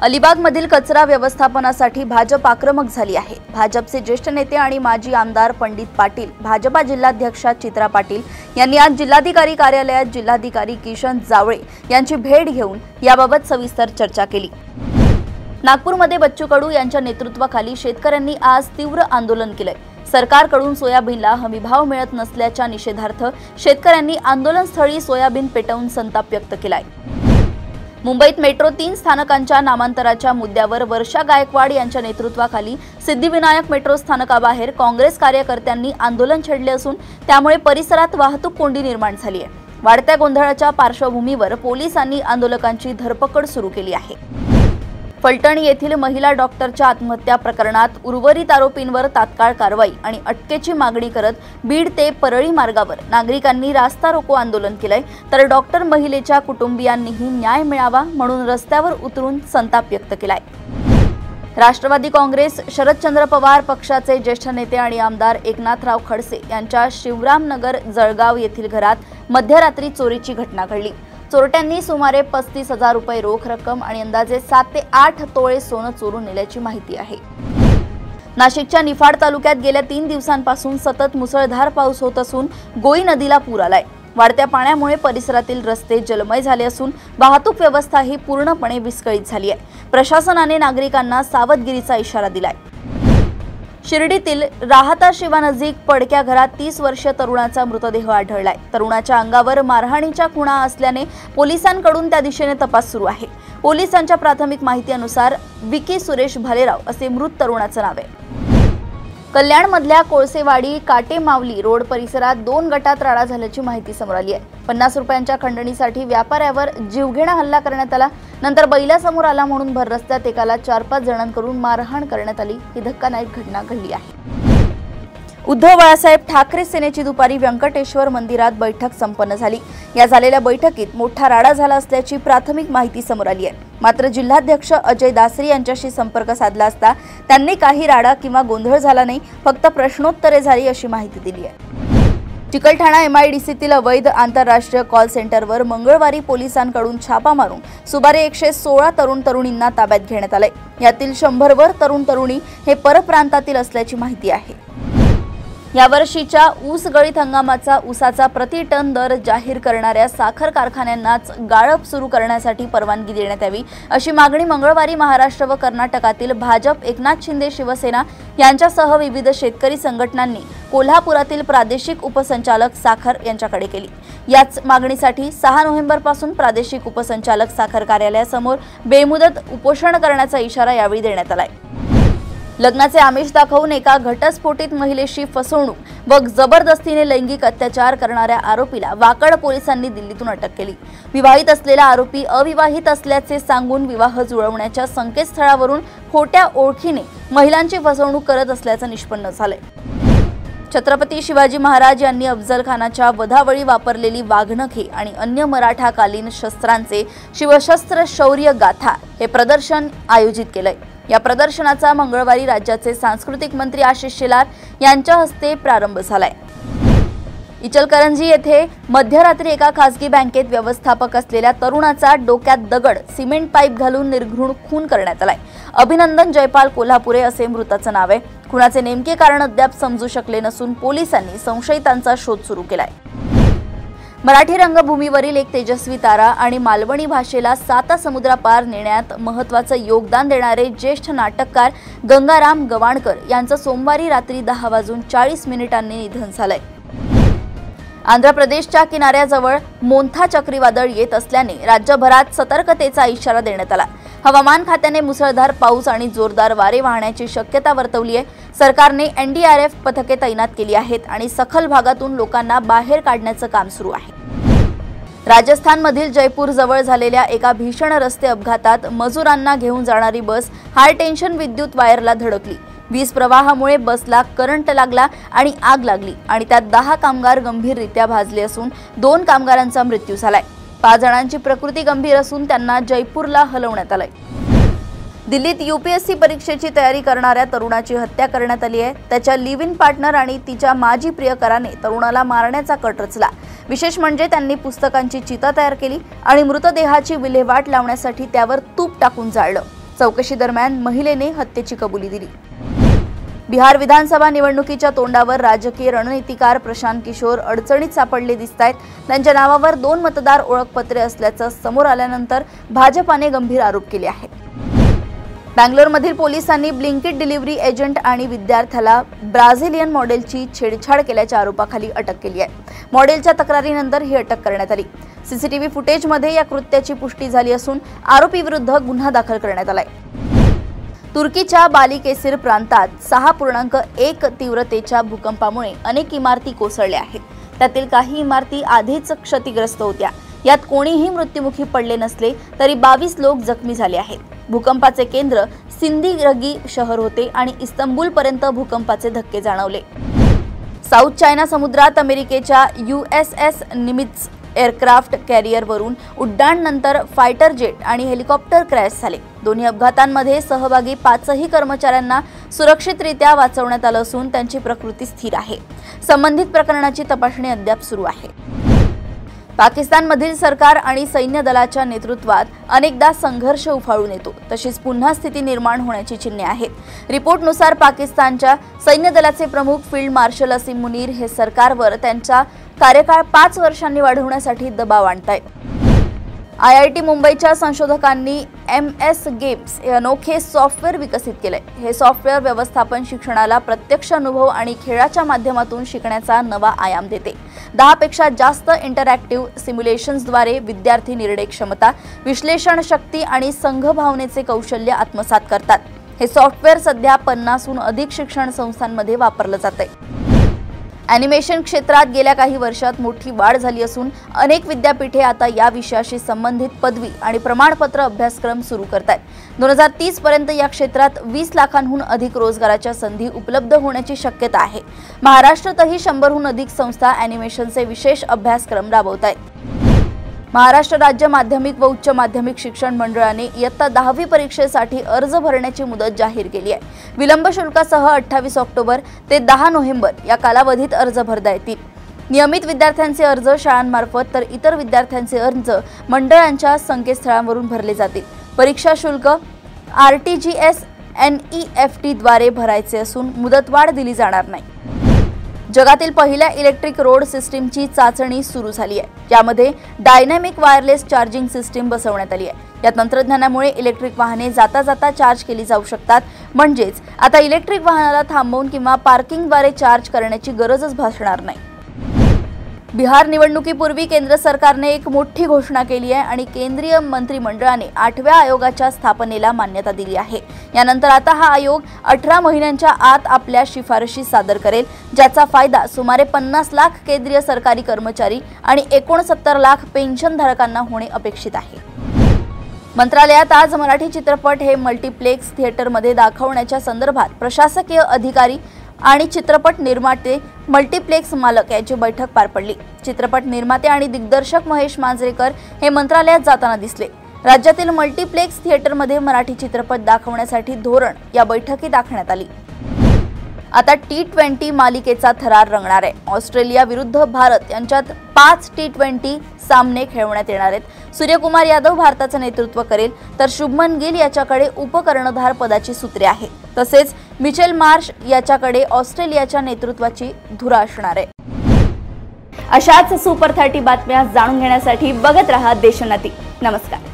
अलिबागमधील कचरा व्यवस्थापनासाठी भाजप आक्रमक झाली आहे। भाजपचे ज्येष्ठ नेते आणि माजी आमदार पंडित पाटील, भाजपा जिल्हाध्यक्षा चित्रा पाटील यांनी आज जिल्हाधिकारी कार्यालयात जिल्हाधिकारी किशन जावळे यांची भेट घेऊन याबाबत सविस्तर चर्चा केली। नागपूरमध्ये बच्चू कडू यांच्या नेतृत्वाखाली शेतकऱ्यांनी आज तीव्र आंदोलन केले। सरकारकडून सोयाबीनला हमीभाव मिळत नसल्याच्या निषेधार्थ शेतकऱ्यांनी आंदोलनस्थळी सोयाबीन पेटवून संताप व्यक्त केलाय। मुंबईत मेट्रो 3 स्थानकांच्या नामांतराच्या मुद्द्यावर वर्षा गायकवाड यांच्या नेतृत्वाखाली सिद्धिविनायक मेट्रो स्थानकाबाहेर काँग्रेस कार्यकर्त्यांनी आंदोलन छेडले असून त्यामुळे परिसरात वाहतूक कोंडी निर्माण झाली आहे। वाढत्या गोंधळाच्या पार्श्वभूमीवर पोलिसांनी आंदोलकांची धरपकड सुरू केली आहे। फलटण येथील महिला डॉक्टरच्या आत्महत्या प्रकरणात उर्वरित आरोपींवर तात्काळ कारवाई आणि अटकेची मागणी करत बीड ते परळी मार्गावर नागरिकांनी रास्ता रोको आंदोलन केलंय, तर डॉक्टर महिलेच्या कुटुंबियांनीही न्याय मिळावा म्हणून रस्त्यावर उतरून संताप व्यक्त केलाय। राष्ट्रवादी काँग्रेस शरदचंद्र पवार पक्षाचे ज्येष्ठ नेते आणि आमदार एकनाथराव खडसे यांच्या शिवरामनगर जळगाव येथील घरात मध्यरात्री चोरीची घटना घडली। चोरट्यांनी सुमारे 35,000 रुपये रोख रक्कम आणि अंदाजे 7 ते 8 तोळे सोनं चोरून नेल्याची माहिती आहे। नाशिकच्या निफाड तालुक्यात गेल्या 3 दिवसांपासून सतत मुसळधार पाऊस होत असून गोई नदीला पूर आलाय। वाढत्या पाण्यामुळे परिसरातील रस्ते जलमय झाले असून वाहतूक व्यवस्थाही पूर्णपणे विस्कळीत झाली आहे। प्रशासनाने नागरिकांना सावधगिरीचा इशारा दिलाय। शिर्डीतील राहता शिवानजीक पडक्या घरात 30 वर्षीय तरुणाचा मृतदेह आढळलाय। तरुणाच्या अंगावर मारहाणीच्या खुणा असल्याने पोलिसांकडून त्या दिशेने तपास सुरू आहे। पोलिसांच्या प्राथमिक माहितीनुसार विकी सुरेश भालेराव असे मृत तरुणाचं नाव आहे। कल्याणमधल्या कोळसेवाडी काटेमावली रोड परिसरात 2 गटात राडा झाल्याची माहिती समोर आली आहे। 50 रुपयांच्या खंडणीसाठी व्यापाऱ्यावर जीवघेणा हल्ला करण्यात आला। नंतर बैलासमोर आला म्हणून भर रस्त्यात एकाला 4-5 जणांकडून मारहाण करण्यात आली। ही धक्कादायक घटना घडली आहे। उद्धव बाळासाहेब ठाकरे सेनेची दुपारी व्यंकटेश्वर मंदिरात बैठक संपन्न झाली। या झालेल्या बैठकीत मोठा राडा झाला असल्याची प्राथमिक माहिती समोर आली आहे। मात्र जिल्हाध्यक्ष अजय दासरी यांच्याशी संपर्क साधला असता त्यांनी काही राडा किंवा गोंधळ झाला नाही, फक्त प्रश्नोत्तरे झाली अशी माहिती दिली आहे। चिकलठाणा MIDCतील अवैध आंतरराष्ट्रीय कॉल सेंटरवर मंगळवारी पोलिसांकडून छापा मारून सुमारे 116 तरुण तरुणींना ताब्यात घेण्यात आले। यातील 100 वर तरुण तरुणी हे परप्रांतातील असल्याची माहिती आहे। यावर्षीच्या ऊस गळीत हंगामाचा ऊसाचा प्रति टन दर जाहीर करणाऱ्या साखर कारखान्यांनाच गाळप सुरू करण्यासाठी परवानगी देण्यात यावी अशी मागणी मंगळवारी महाराष्ट्र व कर्नाटकातील भाजप, एकनाथ शिंदे शिवसेना यांच्यासह विविध शेतकरी संघटनांनी कोल्हापुरातील प्रादेशिक उपसंचालक साखर यांच्याकडे केली। याच मागणीसाठी 6 नोव्हेंबरपासून प्रादेशिक उपसंचालक साखर कार्यालयासमोर बेमुदत उपोषण करण्याचा इशारा यावेळी देण्यात आलाय। लग्नाचे आमिष दाखवून एका घटस्फोटित महिलेशी फसवणूक व जबरदस्तीने लैंगिक अत्याचार करणाऱ्या आरोपीला वाकड पोलिसांनी दिल्लीतून अटक केली। विवाहित असलेला आरोपी अविवाहित असल्याचे सांगून विवाह जुळवण्याच्या संकेतस्थळावरून खोट्या ओळखीने महिलांची फसवणूक करत असल्याचं निष्पन्न झालंय। छत्रपती शिवाजी महाराज यांनी अफजल खानाच्या वधावेळी वापरलेली वाघनखे आणि अन्य मराठाकालीन शस्त्रांचे शिवशस्त्र शौर्य गाथा हे प्रदर्शन आयोजित केलंय। या प्रदर्शनाचा मंगळवारी राज्याचे सांस्कृतिक मंत्री आशिष शेलार यांच्या हस्ते प्रारंभ झालाय। इचलकरंजी येथे मध्यरात्री एका खासगी बँकेत व्यवस्थापक असलेल्या तरुणाचा डोक्यात दगड, सिमेंट पाईप घालून निर्घृण खून करण्यात आलाय। अभिनंदन जयपाल कोल्हापुरे असे मृताचं नाव आहे। खुनाचे नेमके कारण अद्याप समजू शकले नसून पोलिसांनी संशयितांचा शोध सुरू केलाय। मराठी रंगभूमीवरील एक तेजस्वी तारा आणि मालवणी भाषेला 7 समुद्रापार नेण्यात महत्त्वाचं योगदान देणारे ज्येष्ठ नाटककार गंगाराम गवाणकर यांचं सोमवारी रात्री 10:40 निधन झालंय। आंध्र प्रदेशच्या किनाऱ्याजवळ मोंथा चक्रीवादळ येत असल्याने राज्यभरात सतर्कतेचा इशारा देण्यात आला। हवामान खात्याने मुसळधार पाऊस आणि जोरदार वारे वाहण्याची शक्यता वर्तवली आहे। सरकारने NDRF पथके तैनात केली आहेत आणि सखल भागातून लोकांना बाहेर काढण्याचं काम सुरू आहे। राजस्थानमधील जयपूर जवळ झालेल्या एका भीषण रस्ते अपघातात मजुरांना घेऊन जाणारी बस हाय टेन्शन विद्युत वायरला धडकली। वीज प्रवाहामुळे बसला करंट लागला आणि आग लागली आणि त्यात 10 कामगार गंभीररित्या भाजले असून 2 कामगारांचा मृत्यू झालाय। 5 जणांची प्रकृती गंभीर असून त्यांना जयपूरला हलवण्यात आलंय। दिल्लीत UPSC परीक्षेची तयारी करणाऱ्या तरुणाची हत्या करण्यात आली आहे। त्याच्या लिव्ह इन पार्टनर आणि तिच्या माजी प्रियकराने तरुणाला मारण्याचा कट रचला। विशेष म्हणजे त्यांनी पुस्तकांची चिता तयार केली आणि मृतदेहाची विल्हेवाट लावण्यासाठी त्यावर तूप टाकून जाळलं। चौकशी दरम्यान महिलेने हत्येची कबुली दिली। बिहार विधानसभा निवडणुकीच्या तोंडावर राजकीय रणनीतिकार प्रशांत किशोर अडचणीत सापडले दिसतायत। त्यांच्या नावावर 2 मतदार ओळखपत्रे असल्याचं समोर आल्यानंतर भाजपाने गंभीर आरोप केले आहेत। बंगलोरमधील पोलिसांनी ब्लिंकिट डिलिव्हरी एजंट आणि विद्यार्थ्याला ब्राझिलियन मॉडेलची छेडछाड केल्याच्या आरोपाखाली अटक केली आहे। मॉडेलच्या तक्रारीनंतर ही अटक करण्यात आली। सीसीटीव्ही फुटेजमध्ये या कृत्याची पुष्टी झाली असून आरोपीविरुद्ध गुन्हा दाखल करण्यात आलाय। तुर्कीच्या बालिकेसिर प्रांतात 6.1 तीव्रतेच्या भूकंपामुळे अनेक इमारती कोसळल्या आहेत। त्यातील काही इमारती आधीच क्षतिग्रस्त होत्या। यात कोणीही मृत्युमुखी पडले नसले तरी 22 लोक जखमी झाले आहेत। भूकंपाचे केंद्र सिंदिरगी शहर होते आणि इस्तंबूलपर्यंत भूकंपाचे धक्के जाणवले। साऊथ चायना समुद्रात अमेरिकेच्या USS Nimitz aircraft कॅरियरवरून उड्डाणानंतर fighter jet आणि हेलिकॉप्टर क्रॅश झाले। दोन्ही अपघातांमध्ये सहभागी 5ही कर्मचाऱ्यांना सुरक्षितरित्या वाचवण्यात आलं असून त्यांची प्रकृती स्थिर आहे। संबंधित प्रकरणाची तपासणी अद्याप सुरू आहे। पाकिस्तानमधील सरकार आणि सैन्य दलाच्या नेतृत्वात अनेकदा संघर्ष उफाळून येतो, तशीच पुन्हा स्थिती निर्माण होण्याची चिन्हे आहेत। रिपोर्टनुसार पाकिस्तानच्या सैन्य दलाचे प्रमुख फील्ड मार्शल असीम मुनीर हे सरकारवर त्यांचा कार्यकाळ 5 वर्षांनी वाढवण्यासाठी दबाव आणतायत। IIT मुंबईच्या संशोधकांनी MS गेम्स हे अनोखे सॉफ्टवेअर विकसित केले। हे सॉफ्टवेअर व्यवस्थापन शिक्षणाला प्रत्यक्ष अनुभव आणि खेळाच्या माध्यमातून शिकण्याचा नवा आयाम देते। 10 पेक्षा जास्त इंटरॅक्टिव्ह सिम्युलेशन्सद्वारे विद्यार्थी निर्णय क्षमता, विश्लेषण शक्ती आणि संघभावनेचे कौशल्य आत्मसात करतात। हे सॉफ्टवेअर सध्या 50हून अधिक शिक्षण संस्थांमध्ये वापरलं जातंय। ॲनिमेशन क्षेत्रात गेल्या काही वर्षात मोठी वाढ झाली असून अनेक विद्यापीठे आता या विषयाशी संबंधित पदवी आणि प्रमाणपत्र अभ्यासक्रम सुरू करतात। 2030 पर्यंत या क्षेत्रात 20 लाखांहून अधिक रोजगाराच्या संधी उपलब्ध होण्याची शक्यता आहे। महाराष्ट्रातही 100हून अधिक संस्था ॲनिमेशनचे विशेष अभ्यासक्रम राबवतात। महाराष्ट्र राज्य माध्यमिक व उच्च माध्यमिक शिक्षण मंडळाने इयत्ता 10वी परीक्षेसाठी अर्ज भरण्याची मुदत जाहीर केली आहे। विलंब शुल्कासह 28 ऑक्टोबर ते 10 नोव्हेंबर या कालावधीत अर्ज भरता येतील। नियमित विद्यार्थ्यांचे अर्ज शाळांमार्फत तर इतर विद्यार्थ्यांचे अर्ज मंडळांच्या संकेतस्थळांवरून भरले जातील। परीक्षा शुल्क RTGS NEFT द्वारे भरायचे असून मुदतवाढ दिली जाणार नाही। जगातील पहिल्या इलेक्ट्रिक रोड सिस्टीमची चाचणी सुरू झाली आहे। यामध्ये डायनॅमिक वायरलेस चार्जिंग सिस्टीम बसवण्यात आली आहे। या तंत्रज्ञानामुळे इलेक्ट्रिक वाहने जाता जाता चार्ज केली जाऊ शकतात। म्हणजेच आता इलेक्ट्रिक वाहनाला थांबवून किंवा पार्किंगद्वारे चार्ज करण्याची गरजच भासणार नाही। बिहार निवडणुकीपूर्वी केंद्र सरकारने एक मोठी घोषणा केली आहे आणि केंद्रीय मंत्रिमंडळाने 8व्या आयोगाच्या स्थापनेला मान्यता दिली आहे। यानंतर आता हा आयोग 18 महिन्यांच्या आत आपल्या शिफारशी सादर करेल, ज्याचा फायदा सुमारे 50 लाख केंद्रीय सरकारी कर्मचारी आणि 69 लाख पेन्शनधारकांना होणे अपेक्षित आहे। मंत्रालयात आज मराठी चित्रपट हे मल्टीप्लेक्स थिएटरमध्ये दाखवण्याच्या संदर्भात प्रशासकीय अधिकारी आणि चित्रपट निर्माते, मल्टीप्लेक्स मालक यांची बैठक पार पडली। चित्रपट निर्माते आणि दिग्दर्शक महेश मांजरेकर हे मंत्रालयात जाताना दिसले। राज्यातील मल्टीप्लेक्स थिएटरमध्ये मराठी चित्रपट दाखवण्यासाठी धोरण या बैठकीत आखण्यात आली। आता T20 मालिकेचा थरार रंगणार आहे। ऑस्ट्रेलिया विरुद्ध भारत यांच्यात 5 T20 सामने खेळवण्यात येणार आहेत। सूर्यकुमार यादव भारताचं नेतृत्व करेल तर शुभमन गिल याच्याकडे उपकर्णधार पदाची सूत्रे आहे। तसेच मिचेल मार्श याच्याकडे ऑस्ट्रेलियाच्या नेतृत्वाची धुरा असणार आहे। अशाच सुपर 30 बातम्या जाणून घेण्यासाठी बघत रहा देशोन्नती। नमस्कार।